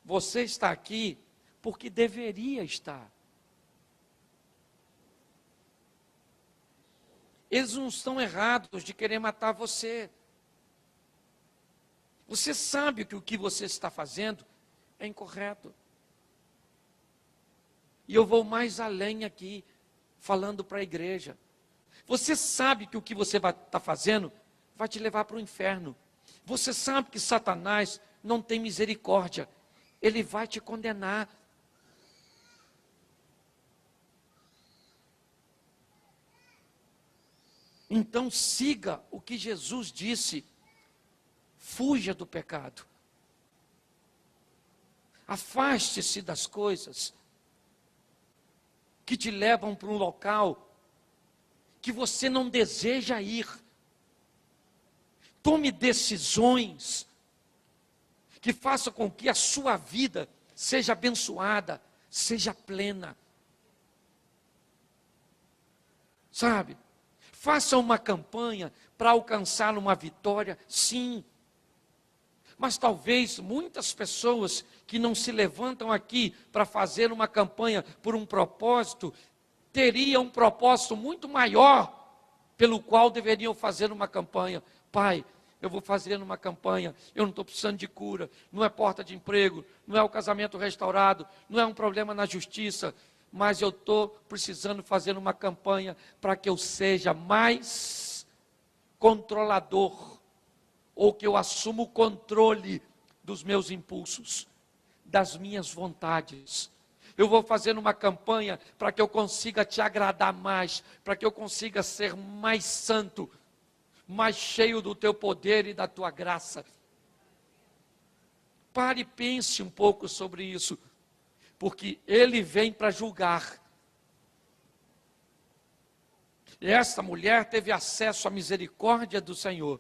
você está aqui porque deveria estar. Eles não estão errados de querer matar você. Você sabe que o que você está fazendo é incorreto. E eu vou mais além aqui, falando para a igreja. Você sabe que o que você está fazendo vai te levar para o inferno. Você sabe que Satanás não tem misericórdia. Ele vai te condenar. Então siga o que Jesus disse. Fuja do pecado. Afaste-se das coisas que te levam para um local que você não deseja ir. Tome decisões que façam com que a sua vida seja abençoada, seja plena. Sabe? Faça uma campanha para alcançar uma vitória, sim. Mas talvez muitas pessoas que não se levantam aqui para fazer uma campanha por um propósito, teriam um propósito muito maior pelo qual deveriam fazer uma campanha. Pai, eu vou fazer uma campanha, eu não estou precisando de cura, não é porta de emprego, não é o casamento restaurado, não é um problema na justiça, mas eu estou precisando fazer uma campanha para que eu seja mais controlador, ou que eu assuma o controle dos meus impulsos, das minhas vontades. Eu vou fazer uma campanha para que eu consiga te agradar mais, para que eu consiga ser mais santo, mais cheio do teu poder e da tua graça. Pare e pense um pouco sobre isso, porque Ele vem para julgar. E esta mulher teve acesso à misericórdia do Senhor.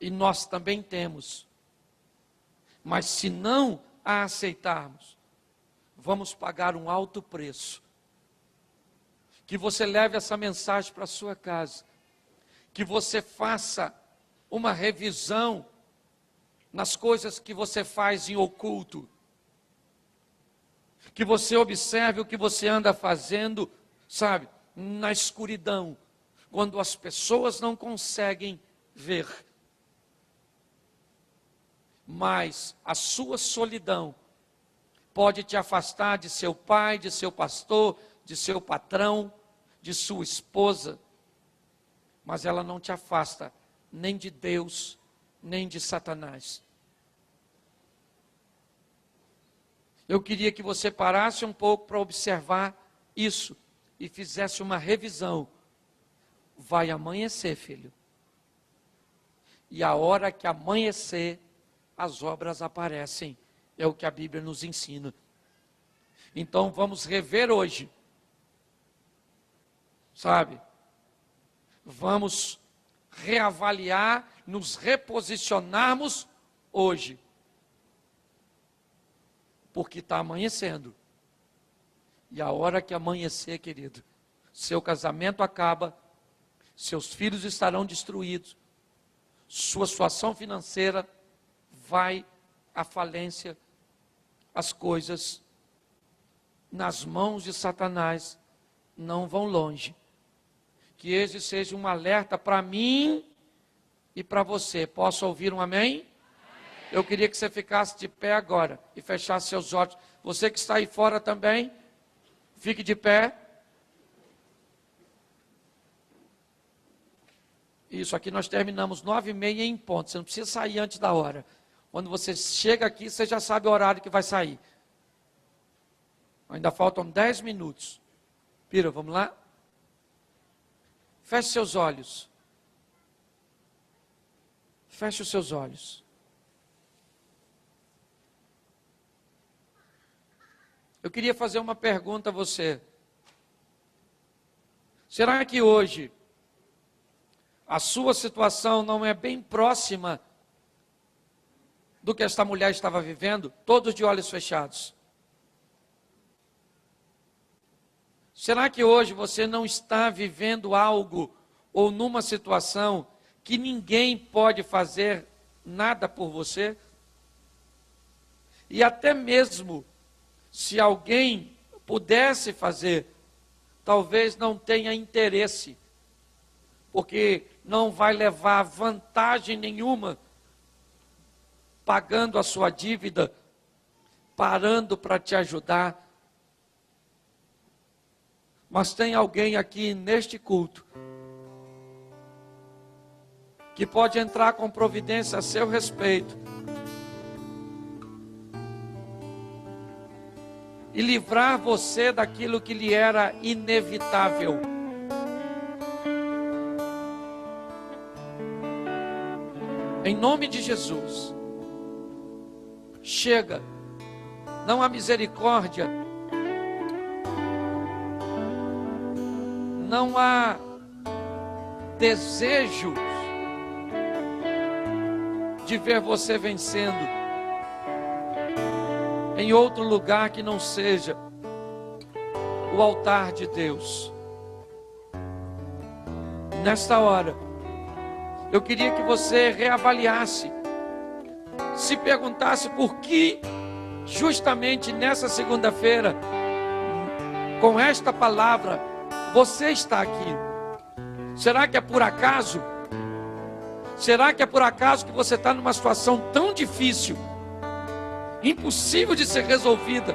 E nós também temos. Mas se não a aceitarmos, vamos pagar um alto preço. Que você leve essa mensagem para a sua casa. Que você faça uma revisão nas coisas que você faz em oculto. Que você observe o que você anda fazendo, sabe, na escuridão. Quando as pessoas não conseguem ver. Mas a sua solidão pode te afastar de seu pai, de seu pastor, de seu patrão, de sua esposa. Mas ela não te afasta nem de Deus, nem de Satanás. Eu queria que você parasse um pouco para observar isso e fizesse uma revisão, vai amanhecer, filho. E a hora que amanhecer, as obras aparecem. É o que a Bíblia nos ensina. Então vamos rever hoje. Sabe? Vamos reavaliar, nos reposicionarmos hoje. Porque está amanhecendo. E a hora que amanhecer, querido, seu casamento acaba, seus filhos estarão destruídos, sua situação financeira vai à falência, as coisas nas mãos de Satanás não vão longe. Que esse seja um alerta para mim e para você. Posso ouvir um amém? Eu queria que você ficasse de pé agora e fechasse seus olhos. Você que está aí fora também, fique de pé. Isso, aqui nós terminamos 9h30 em ponto. Você não precisa sair antes da hora. Quando você chega aqui, você já sabe o horário que vai sair. Ainda faltam 10 minutos. Pira, vamos lá? Feche seus olhos. Feche os seus olhos. Eu queria fazer uma pergunta a você. Será que hoje a sua situação não é bem próxima do que esta mulher estava vivendo? Todos de olhos fechados. Será que hoje você não está vivendo algo ou numa situação que ninguém pode fazer nada por você? E até mesmo se alguém pudesse fazer, talvez não tenha interesse, porque não vai levar vantagem nenhuma, pagando a sua dívida, parando para te ajudar. Mas tem alguém aqui neste culto que pode entrar com providência a seu respeito e livrar você daquilo que lhe era inevitável. Em nome de Jesus, chega, não há misericórdia, não há desejo de ver você vencendo em outro lugar que não seja o altar de Deus. Nesta hora, eu queria que você reavaliasse, se perguntasse por que justamente nessa segunda-feira, com esta palavra, você está aqui. Será que é por acaso? Será que é por acaso que você está numa situação tão difícil, impossível de ser resolvida,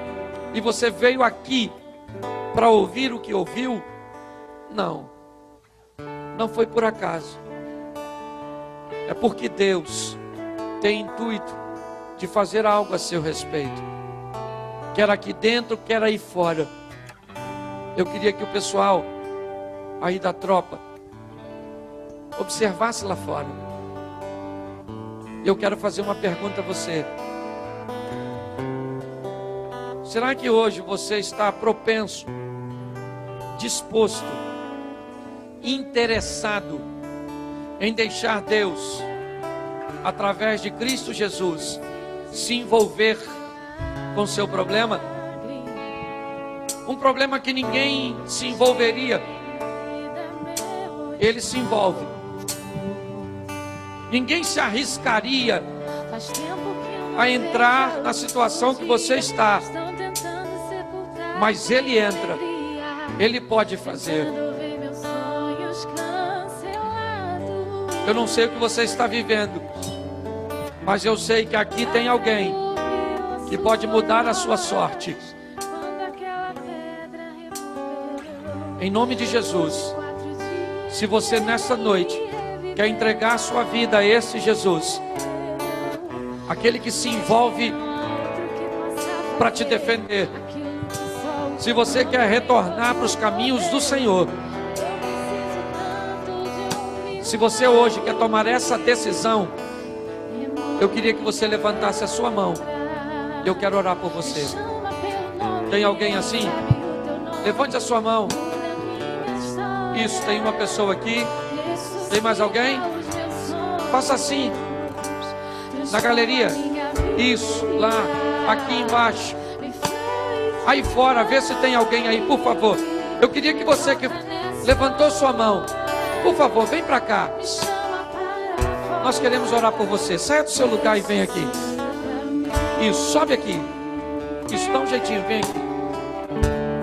e você veio aqui para ouvir o que ouviu? Não, não foi por acaso. É porque Deus tem intuito de fazer algo a seu respeito, quer aqui dentro, quer aí fora. Eu queria que o pessoal aí da tropa observasse lá fora. Eu quero fazer uma pergunta a você. Será que hoje você está propenso, disposto, interessado em deixar Deus, através de Cristo Jesus, se envolver com seu problema? Um problema que ninguém se envolveria, Ele se envolve. Ninguém se arriscaria a entrar na situação que você está, mas Ele entra. Ele pode fazer. Eu não sei o que você está vivendo, mas eu sei que aqui tem alguém que pode mudar a sua sorte. Em nome de Jesus, se você nessa noite quer entregar a sua vida a esse Jesus, aquele que se envolve para te defender, Se você quer retornar para os caminhos do Senhor, se você hoje quer tomar essa decisão, eu queria que você levantasse a sua mão. Eu quero orar por você. Tem alguém assim? Levante a sua mão. Isso, tem uma pessoa aqui. Tem mais alguém? Faça assim, na galeria. Isso, lá, aqui embaixo. Aí fora, vê se tem alguém aí, por favor. Eu queria que você que levantou sua mão, por favor, vem para cá. Nós queremos orar por você. Saia do seu lugar e vem aqui. Isso, sobe aqui. Isso, dá um jeitinho, vem aqui.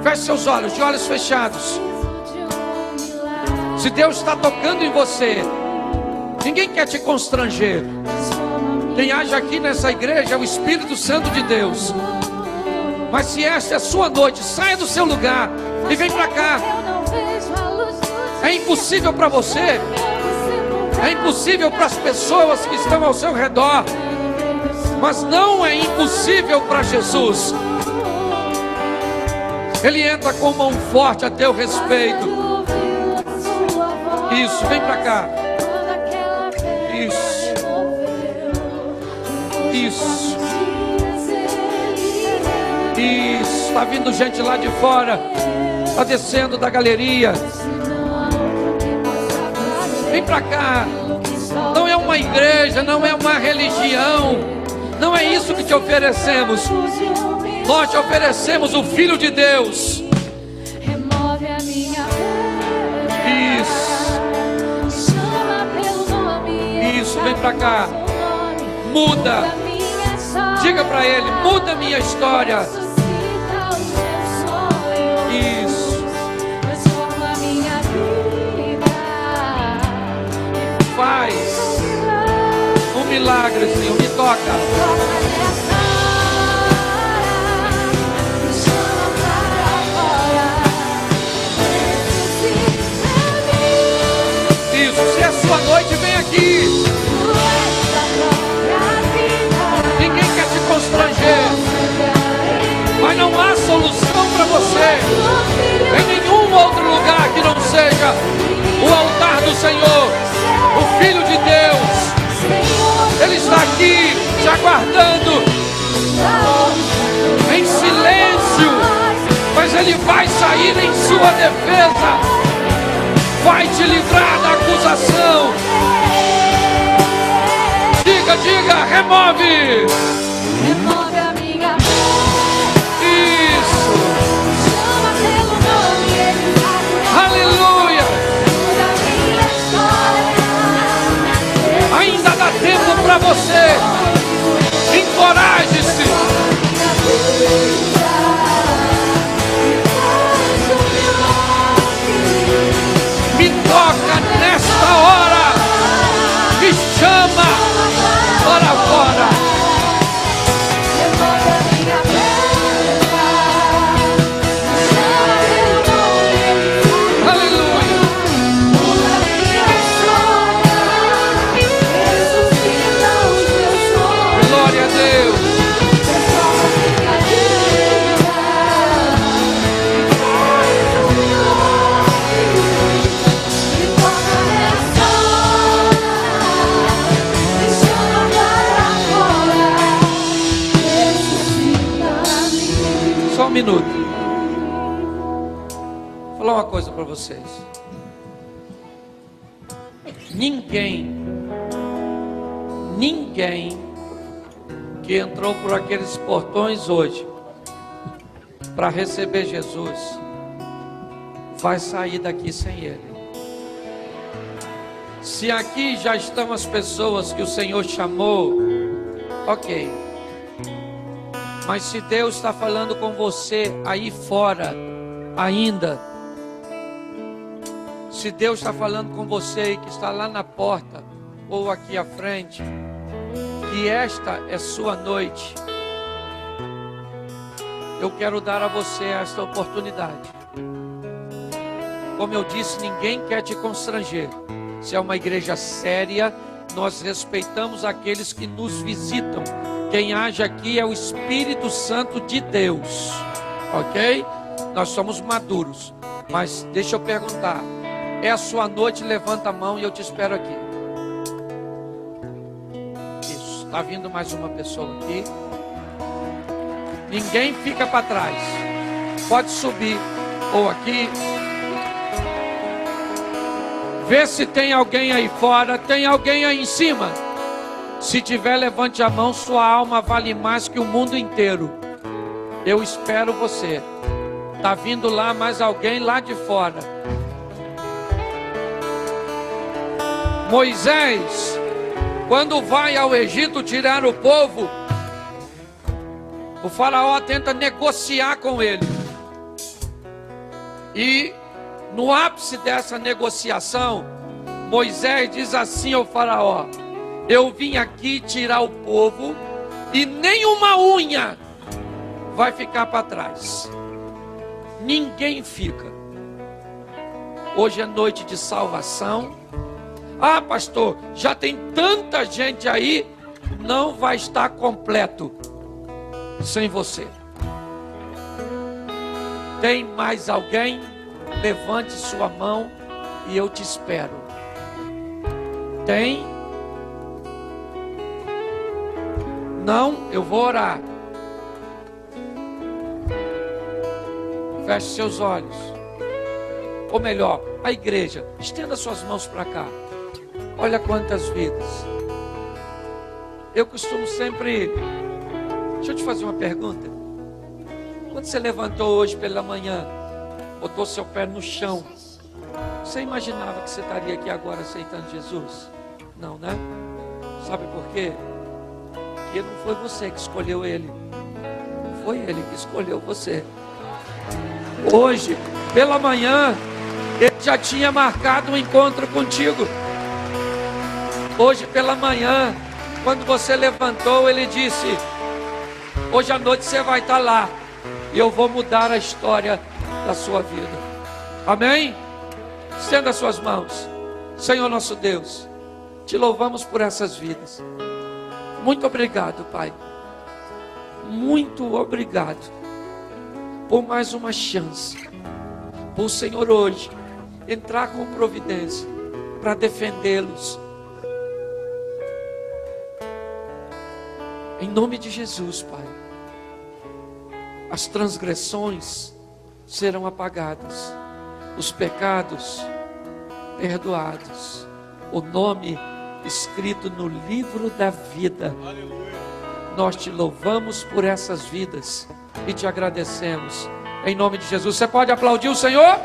Feche seus olhos, de olhos fechados. Se Deus está tocando em você, ninguém quer te constranger. Quem age aqui nessa igreja é o Espírito Santo de Deus. Mas se esta é a sua noite, saia do seu lugar e vem para cá. É impossível para você, é impossível para as pessoas que estão ao seu redor, mas não é impossível para Jesus. Ele entra com mão forte a teu respeito. Isso, vem para cá. Isso. Isso. Isso. Está vindo gente lá de fora. Está descendo da galeria. Vem para cá. Não é uma igreja, não é uma religião. Não é isso que te oferecemos. Nós te oferecemos o Filho de Deus. Isso. Isso, vem pra cá. Muda. Diga pra ele, muda minha história. Isso. Faz um milagre, Senhor, me toca. Se é sua noite, vem aqui. Ninguém quer te constranger, mas não há solução para você em nenhum outro lugar que não seja o altar do Senhor, o Filho de Deus. Ele está aqui te aguardando em silêncio, mas ele vai sair em sua defesa. Vai te livrar da acusação. Diga, remove. Remove a minha dor. Isso. Chama pelo nome, ele vai. Aleluia. Muda a minha história. Ainda dá tempo para você. Encoraje-se. Me toca nesta hora. Me chama para fora. Aleluia. Glória a Deus. Só um minuto. Vou falar uma coisa para vocês. Ninguém que entrou por aqueles portões hoje para receber Jesus vai sair daqui sem Ele. Se aqui já estão as pessoas que o Senhor chamou, ok. Mas se Deus está falando com você aí fora ainda, se Deus está falando com você que está lá na porta ou aqui à frente, e esta é sua noite, eu quero dar a você esta oportunidade. Como eu disse, ninguém quer te constranger. Se é uma igreja séria, nós respeitamos aqueles que nos visitam. Quem age aqui é o Espírito Santo de Deus, ok? Nós somos maduros. Mas deixa eu perguntar. É a sua noite, levanta a mão e eu te espero aqui. Isso, está vindo mais uma pessoa aqui. Ninguém fica para trás. Pode subir ou aqui. Vê se tem alguém aí fora, tem alguém aí em cima. Se tiver, levante a mão, sua alma vale mais que o mundo inteiro. Eu espero você. Está vindo lá mais alguém lá de fora. Moisés, quando vai ao Egito tirar o povo, o faraó tenta negociar com ele. E no ápice dessa negociação, Moisés diz assim ao faraó: eu vim aqui tirar o povo e nenhuma unha vai ficar para trás. Ninguém fica. Hoje é noite de salvação. Ah, pastor, já tem tanta gente aí. Não vai estar completo sem você. Tem mais alguém? Levante sua mão e eu te espero. Tem? Não? Eu vou orar. Feche seus olhos. Ou melhor, a igreja, estenda suas mãos para cá. Olha quantas vidas. Eu costumo sempre... Deixa eu te fazer uma pergunta. Quando você levantou hoje pela manhã, botou seu pé no chão, você imaginava que você estaria aqui agora aceitando Jesus? Não, né? Sabe por quê? Porque não foi você que escolheu ele. Foi ele que escolheu você. Hoje, pela manhã, ele já tinha marcado um encontro contigo. Hoje pela manhã, quando você levantou, ele disse: hoje à noite você vai estar lá e eu vou mudar a história da sua vida. Amém? Estenda suas mãos. Senhor nosso Deus, te louvamos por essas vidas. Muito obrigado, Pai. Muito obrigado por mais uma chance, por o Senhor hoje entrar com providência para defendê-los. Em nome de Jesus, Pai, as transgressões serão apagadas, os pecados perdoados, o nome escrito no livro da vida. Nós te louvamos por essas vidas e te agradecemos. Em nome de Jesus. Você pode aplaudir o Senhor?